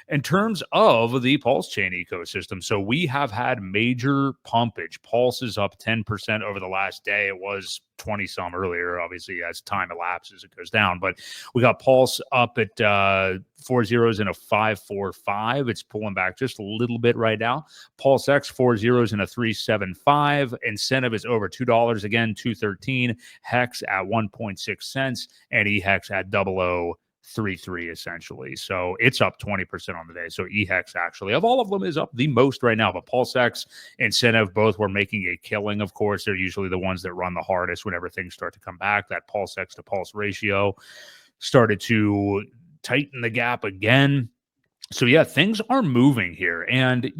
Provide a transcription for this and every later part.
in terms of the PulseChain ecosystem, so we have had major pumpage. Pulse is up 10% over the last day. It was 20 some earlier. Obviously, as time elapses, it goes down. But we got Pulse up at 4 zeros and a 545. It's pulling back just a little bit right now. PulseX 4 zeros and a 375. Incentive is over $2 again, 213. Hex at 1.6 cents, and eHex at 0033 essentially. So it's up 20% on the day. So eHex actually of all of them is up the most right now. But PulseX, Incentive, both were making a killing. Of course, they're usually the ones that run the hardest whenever things start to come back. That PulseX to Pulse ratio started to tighten the gap again. So yeah, things are moving here. And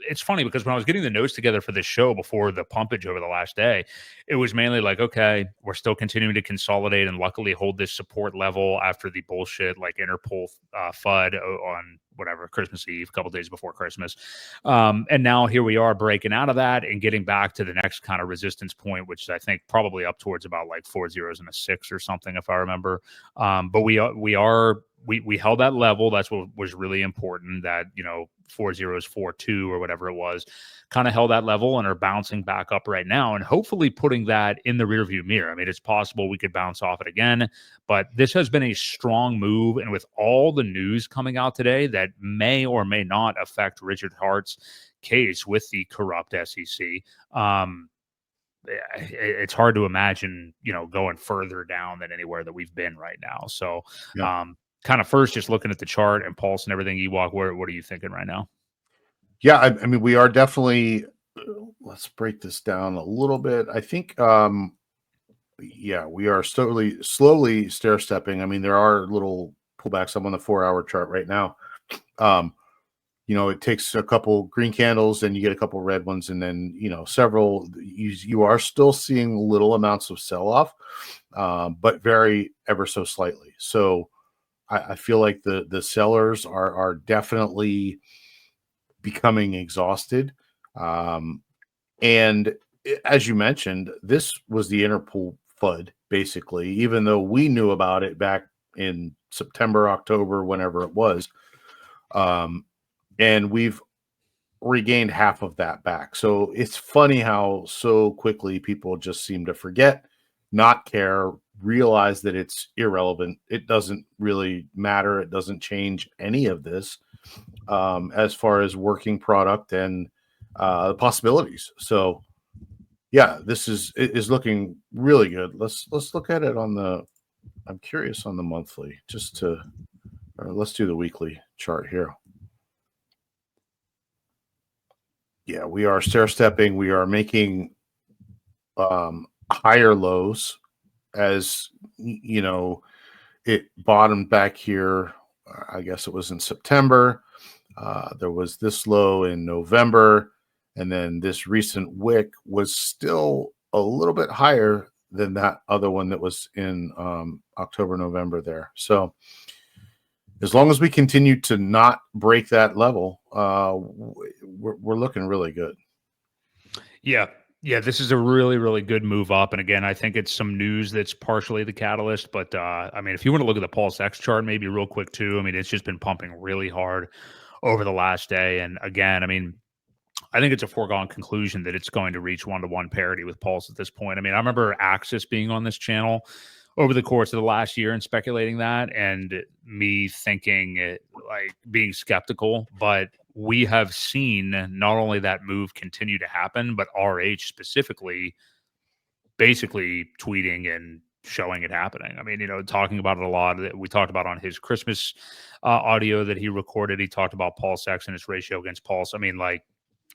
it's funny because when I was getting the notes together for this show before the pumpage over the last day, it was mainly like, okay, we're still continuing to consolidate and luckily hold this support level after the bullshit like Interpol FUD on whatever, Christmas Eve, a couple days before Christmas. And now here we are breaking out of that and getting back to the next kind of resistance point, which is, I think, probably up towards about like 4 zeros and a 6 or something, if I remember. But we held that level. That's what was really important, that, 4 zeros, 4.2 or whatever it was, kind of held that level and are bouncing back up right now and hopefully putting that in the rearview mirror. I mean, it's possible we could bounce off it again, but this has been a strong move. And with all the news coming out today that may or may not affect Richard Hart's case with the corrupt SEC, it's hard to imagine, going further down than anywhere that we've been right now. So, yeah. Kind of first, just looking at the chart and Pulse and everything, Ewok, what are you thinking right now? Yeah, I mean, we are definitely, let's break this down a little bit. I think, we are slowly stair-stepping. I mean, there are little pullbacks. I'm on the 4-hour chart right now. It takes a couple green candles and you get a couple red ones, and then, several, you are still seeing little amounts of sell-off, but very ever so slightly. So I feel like the sellers are definitely becoming exhausted. And as you mentioned, this was the Interpol FUD, basically, even though we knew about it back in September, October, whenever it was. And we've regained half of that back. So it's funny how so quickly people just seem to forget, not care, realize that it's irrelevant. It doesn't really matter. It doesn't change any of this as far as working product and the possibilities. So yeah, this is looking really good. Let's look at it on the, I'm curious on the monthly, let's do the weekly chart here. Yeah, we are stair-stepping. We are making higher lows, as it bottomed back here. I guess it was in September. There was this low in November, and then this recent wick was still a little bit higher than that other one that was in October, November there. So as long as we continue to not break that level, we're looking really good. Yeah. Yeah, this is a really, really good move up. And again, I think it's some news that's partially the catalyst. But, I mean, if you want to look at the PulseX chart, maybe real quick, too. I mean, it's just been pumping really hard over the last day. And again, I mean, I think it's a foregone conclusion that it's going to reach one-to-one parity with Pulse at this point. I mean, I remember Axis being on this channel over the course of the last year and speculating that, and me thinking, like, being skeptical. But we have seen not only that move continue to happen, but RH specifically basically tweeting and showing it happening. I mean, talking about it a lot. We talked about on his Christmas audio that he recorded. He talked about PulseX and its ratio against Pulse. I mean, like,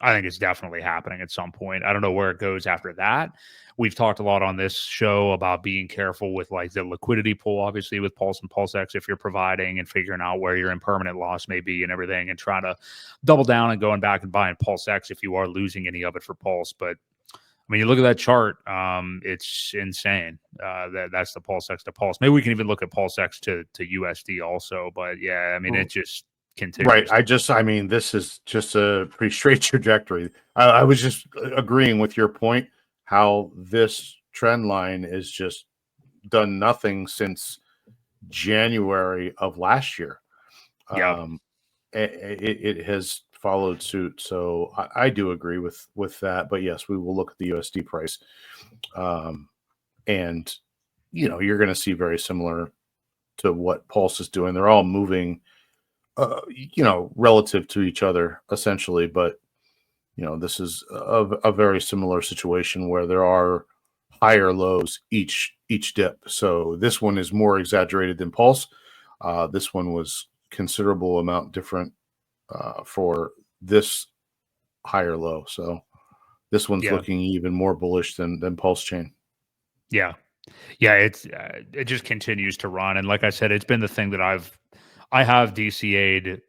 I think it's definitely happening at some point. I don't know where it goes after that. We've talked a lot on this show about being careful with like the liquidity pool, obviously with Pulse and PulseX, if you're providing and figuring out where your impermanent loss may be and everything, and trying to double down and going back and buying PulseX if you are losing any of it for Pulse. But I mean, you look at that chart, it's insane. That's the PulseX to Pulse. Maybe we can even look at PulseX to USD also. But yeah, I mean, it just continues. Right. I mean, this is just a pretty straight trajectory. I was just agreeing with your point, how this trend line is just done nothing since January of last year. Yeah. it has followed suit. So I do agree with that. But yes, we will look at the USD price, and you're going to see very similar to what Pulse is doing. They're all moving, relative to each other essentially. But this is a very similar situation where there are higher lows each dip. So this one is more exaggerated than Pulse. This one was considerable amount different for this higher low. So this one's Yeah. looking even more bullish than PulseChain. Yeah. Yeah. It just continues to run. And like I said, it's been the thing that I have DCA'd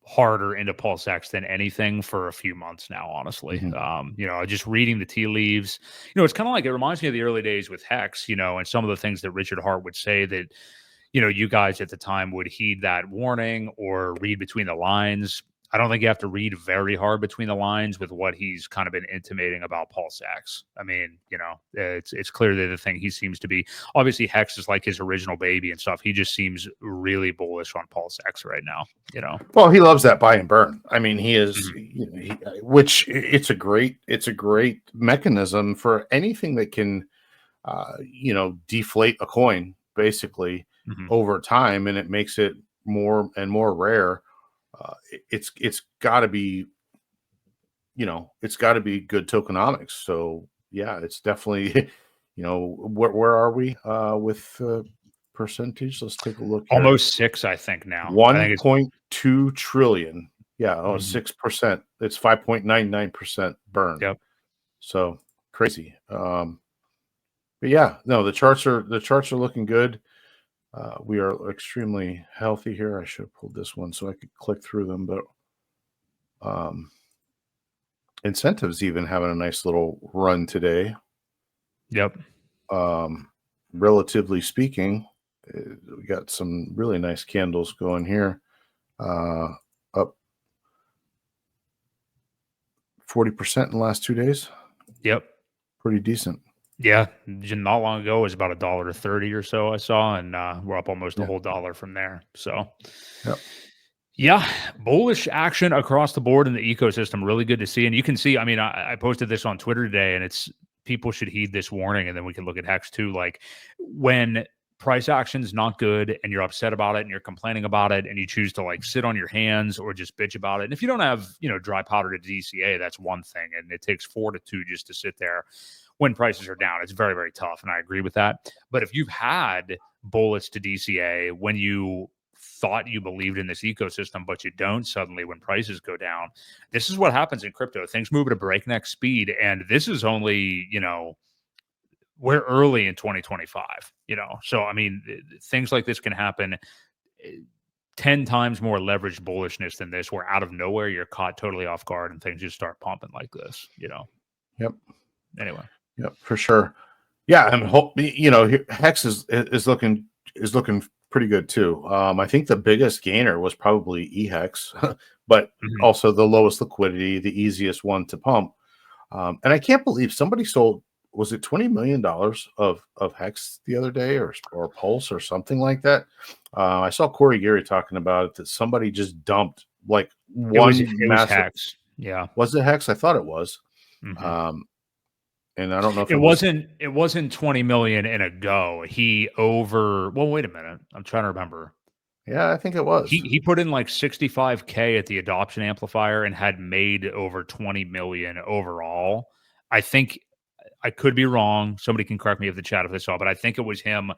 harder into PulseX than anything for a few months now, honestly. Mm-hmm. Just reading the tea leaves, it's kind of like, it reminds me of the early days with Hex, and some of the things that Richard Hart would say that, you guys at the time would heed that warning or read between the lines. I don't think you have to read very hard between the lines with what he's kind of been intimating about PulseX. I mean, it's clear that the thing he seems to be, obviously Hex is like his original baby and stuff. He just seems really bullish on PulseX right now, Well, he loves that buy and burn. I mean, he is, Mhm. which it's a great mechanism for anything that can, deflate a coin basically Mhm. over time, and it makes it more and more rare. It's got to be, it's got to be good tokenomics. So yeah, it's definitely, where are we with percentage? Let's take a look here. Almost 6, I think now. I think it's 1.2 trillion. Yeah, mhm. 6%. It's 5.99% burn. Yep. So crazy. But yeah, no, the charts are looking good. We are extremely healthy here. I should have pulled this one so I could click through them, but um, incentives even having a nice little run today. Yep. Um, Relatively speaking, we got some really nice candles going here. Up 40% in the last 2 days. Yep. Pretty decent. Yeah. Not long ago, it was about $1.30 or so I saw, and we're up almost a Yeah. whole dollar from there. So Yep. yeah, bullish action across the board in the ecosystem. Really good to see. And you can see, I mean, I posted this on Twitter today, and it's people should heed this warning. And then we can look at Hex too. Like when price action's not good and you're upset about it and you're complaining about it and you choose to like sit on your hands or just bitch about it. And if you don't have, dry powder to DCA, that's one thing. And it takes fortitude just to sit there when prices are down. It's very, very tough. And I agree with that. But if you've had bullets to DCA when you thought you believed in this ecosystem, but you don't suddenly when prices go down. This is what happens in crypto. Things move at a breakneck speed. And this is only, we're early in 2025, So, I mean, things like this can happen 10 times more leveraged bullishness than this, where out of nowhere you're caught totally off guard and things just start pumping like this. Yep. Anyway. Yep. For sure. Yeah, and Hex is looking pretty good too. I think the biggest gainer was probably eHex, but Mhm. also the lowest liquidity, the easiest one to pump. And I can't believe somebody sold, was it $20 million of Hex the other day, or Pulse or something like that. I saw Corey Geary talking about it, that somebody just dumped like one It was massive. Hex. Yeah. Was it Hex? I thought it was. Mhm. Um, and I don't know if It it was. wasn't 20 million in a go. Well, wait a minute. I'm trying to remember. Yeah, I think it was. He put in like 65K at the adoption amplifier and had made over 20 million overall. I think I could be wrong. Somebody can correct me if the chat if they saw, but I think it was him.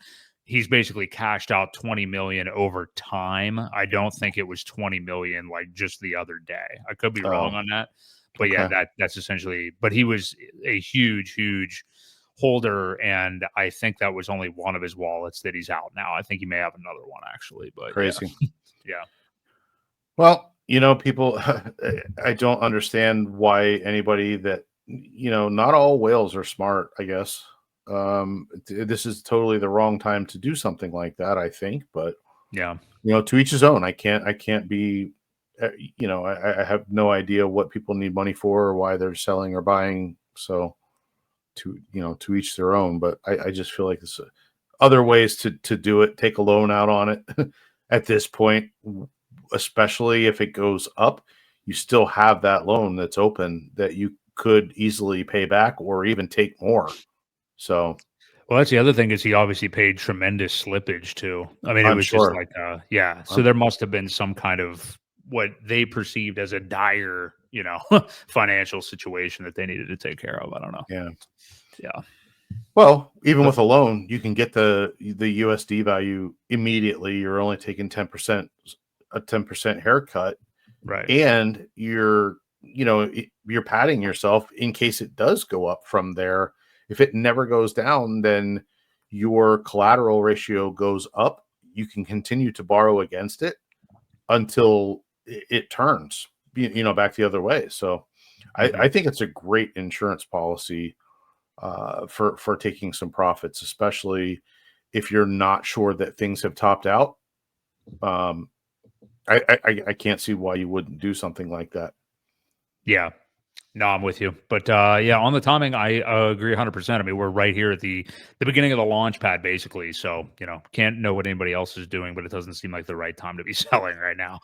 He's basically cashed out 20 million over time. I don't think it was 20 million like just the other day. I could be Oh, wrong on that. But yeah, okay. that's essentially, but he was a huge holder, and I think that was only one of his wallets that he's out now. I think he may have another one actually, but yeah. Crazy. Yeah. Well, people, I don't understand why anybody that, not all whales are smart, I guess. This is totally the wrong time to do something like that, I think, but Yeah. to each his own. I can't be, I have no idea what people need money for or why they're selling or buying. So to each their own, but I just feel like other ways to do it, take a loan out on it at this point especially if it goes up, you still have that loan that's open that you could easily pay back or even take more. So Well, that's the other thing is he obviously paid tremendous slippage too. I mean, it I'm was just sure. like, yeah. So I'm, there must have been some kind of what they perceived as a dire, financial situation that they needed to take care of. I don't know. yeah. Yeah. Well, even But with a loan, you can get the USD value immediately. You're only taking 10%, a 10% haircut, right. and you're padding yourself in case it does go up from there. If it never goes down, then your collateral ratio goes up. You can continue to borrow against it until it turns, back the other way. So I Mhm. think it's a great insurance policy for taking some profits, especially if you're not sure that things have topped out. Um, I can't see why you wouldn't do something like that. Yeah. No, I'm with you. But yeah, on the timing, I agree 100%. I mean, we're right here at the beginning of the launch pad, basically. So, can't know what anybody else is doing, but it doesn't seem like the right time to be selling right now.